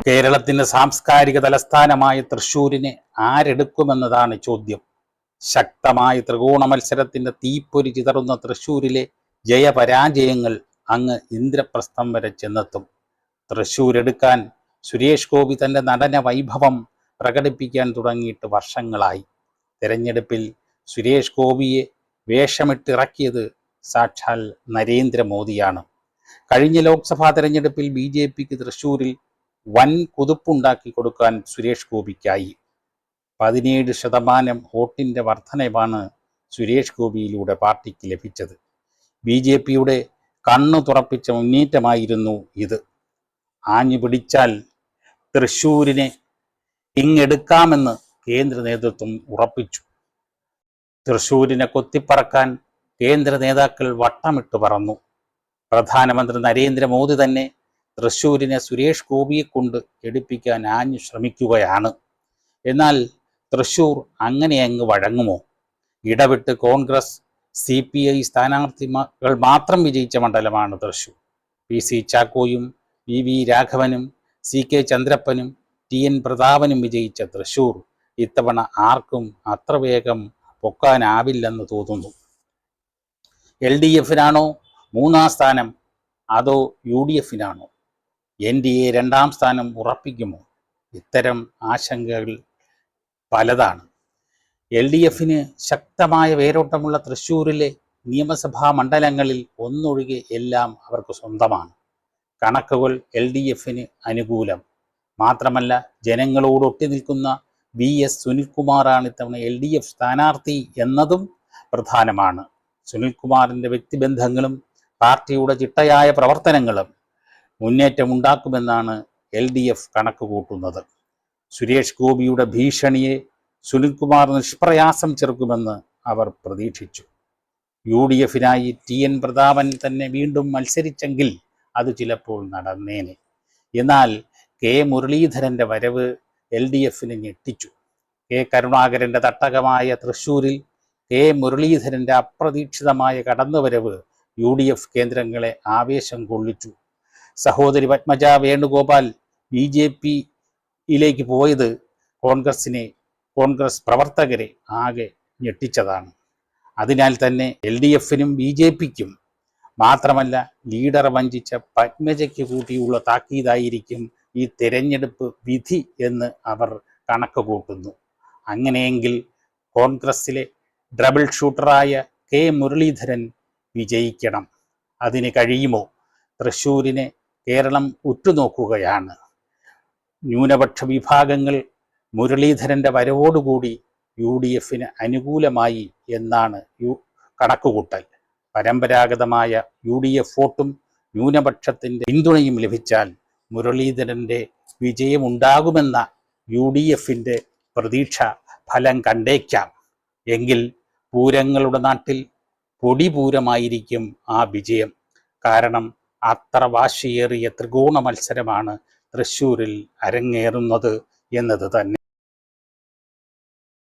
കേരളത്തിന്റെ സാംസ്കാരിക തലസ്ഥാനമായ തൃശ്ശൂരിനെ ആരെടുക്കുമെന്നതാണ് ചോദ്യം. ശക്തമായ ത്രികോണ മത്സരത്തിന്റെ തീപ്പൊരി ചിതറുന്ന തൃശ്ശൂരിലെ ജയപരാജയങ്ങൾ അങ്ങ് ഇന്ദ്രപ്രസ്ഥം വരെ ചെന്നെത്തും. തൃശ്ശൂരെടുക്കാൻ സുരേഷ് ഗോപി തന്റെ നടന വൈഭവം പ്രകടിപ്പിക്കാൻ തുടങ്ങിയിട്ട് വർഷങ്ങളായി. തെരഞ്ഞെടുപ്പിൽ സുരേഷ് ഗോപിയെ വേഷമിട്ടിറക്കിയത് സാക്ഷാൽ നരേന്ദ്രമോദിയാണ്. കഴിഞ്ഞ ലോക്സഭാ തെരഞ്ഞെടുപ്പിൽ BJPക്ക് തൃശ്ശൂരിൽ വൻ കുതിപ്പുണ്ടാക്കി കൊടുക്കാൻ സുരേഷ് ഗോപിക്കായി. 17% വോട്ടിൻ്റെ വർധനവാണ് സുരേഷ് ഗോപിയിലൂടെ പാർട്ടിക്ക് ലഭിച്ചത്. BJPയുടെ കണ്ണു തുറപ്പിച്ച മുന്നേറ്റമായിരുന്നു ഇത്. ആഞ്ഞു പിടിച്ചാൽ തൃശ്ശൂരിനെ ഇങ്ങെടുക്കാമെന്ന് കേന്ദ്ര നേതൃത്വം ഉറപ്പിച്ചു. തൃശ്ശൂരിനെ കൊത്തിപ്പറക്കാൻ കേന്ദ്ര നേതാക്കൾ വട്ടമിട്ട് പറന്നു. പ്രധാനമന്ത്രി നരേന്ദ്രമോദി തന്നെ തൃശ്ശൂരിനെ സുരേഷ് ഗോപിയെ കൊണ്ട് എടുപ്പിക്കാൻ ആഞ്ഞു ശ്രമിക്കുകയാണ്. എന്നാൽ തൃശ്ശൂർ അങ്ങനെ അങ്ങ് വഴങ്ങുമോ? ഇടവിട്ട് കോൺഗ്രസ് CPI സ്ഥാനാർത്ഥികൾ മാത്രം വിജയിച്ച മണ്ഡലമാണ് Thrissur. PC ചാക്കോയും VV രാഘവനും CK ചന്ദ്രപ്പനും TN പ്രതാപനും വിജയിച്ച തൃശ്ശൂർ ഇത്തവണ ആർക്കും അത്ര വേഗം പൊക്കാനാവില്ലെന്ന് തോന്നുന്നു. LDFനാണോ 3-ാം സ്ഥാനം, അതോ UDFനാണോ? NDA 2-ാം സ്ഥാനം ഉറപ്പിക്കുമോ? ഇത്തരം ആശങ്കകൾ പലതാണ്. LDFന് ശക്തമായ വേരോട്ടമുള്ള തൃശ്ശൂരിലെ നിയമസഭാ മണ്ഡലങ്ങളിൽ ഒന്നൊഴികെ എല്ലാം അവർക്ക് സ്വന്തമാണ്. കണക്കുകൾ LDFന് അനുകൂലം. മാത്രമല്ല, ജനങ്ങളോട് ഒട്ടി നിൽക്കുന്ന VS സുനിൽകുമാറാണ് ഇത്തവണ LDF സ്ഥാനാർത്ഥി എന്നതും പ്രധാനമാണ്. സുനിൽകുമാറിൻ്റെ വ്യക്തിബന്ധങ്ങളും പാർട്ടിയുടെ ചിട്ടയായ പ്രവർത്തനങ്ങളും മുന്നേറ്റമുണ്ടാക്കുമെന്നാണ് LDF കണക്ക് കൂട്ടുന്നത്. സുരേഷ് ഗോപിയുടെ ഭീഷണിയെ സുനിൽകുമാർ നിഷ്പ്രയാസം ചെറുക്കുമെന്ന് അവർ പ്രതീക്ഷിച്ചു. UDFനായി TN പ്രതാപൻ തന്നെ വീണ്ടും മത്സരിച്ചെങ്കിൽ അത് ചിലപ്പോൾ നടന്നേനെ. എന്നാൽ K മുരളീധരൻ്റെ വരവ് LDFനെ ഞെട്ടിച്ചു. K കരുണാകരൻ്റെ തട്ടകമായ തൃശ്ശൂരിൽ K മുരളീധരൻ്റെ അപ്രതീക്ഷിതമായ കടന്നുവരവ് UDF കേന്ദ്രങ്ങളെ ആവേശം കൊള്ളിച്ചു. സഹോദരി പത്മജ വേണുഗോപാൽ BJPയിലേക്ക് പോയത് കോൺഗ്രസ് പ്രവർത്തകരെ ആകെ ഞെട്ടിച്ചതാണ്. അതിനാൽ തന്നെ LDFനും BJPക്കും മാത്രമല്ല, ലീഡർ വഞ്ചിച്ച പത്മജയ്ക്ക് കൂട്ടിയുള്ള താക്കീതായിരിക്കും ഈ തെരഞ്ഞെടുപ്പ് വിധി എന്ന് അവർ കണക്ക് കൂട്ടുന്നു. അങ്ങനെയെങ്കിൽ കോൺഗ്രസിലെ ഡബിൾ ഷൂട്ടറായ K മുരളീധരൻ വിജയിക്കണം. അതിന് കഴിയുമോ? തൃശ്ശൂരിനെ കേരളം ഉറ്റുനോക്കുകയാണ്. ന്യൂനപക്ഷ വിഭാഗങ്ങൾ മുരളീധരൻ്റെ വരവോടുകൂടി UDFന് അനുകൂലമായി എന്നാണ് കണക്കുകൂട്ടൽ. പരമ്പരാഗതമായ UDF വോട്ടും ന്യൂനപക്ഷത്തിൻ്റെ പിന്തുണയും ലഭിച്ചാൽ മുരളീധരൻ്റെ വിജയമുണ്ടാകുമെന്ന UDFൻ്റെ പ്രതീക്ഷ ഫലം കണ്ടേക്കാം. എങ്കിൽ പൂരങ്ങളുടെ നാട്ടിൽ പൊടിപൂരമായിരിക്കും ആ വിജയം. കാരണം അത്ര വാശിയേറിയ ത്രികോണ മത്സരമാണ് തൃശ്ശൂരിൽ അരങ്ങേറുന്നത് എന്നത് തന്നെ.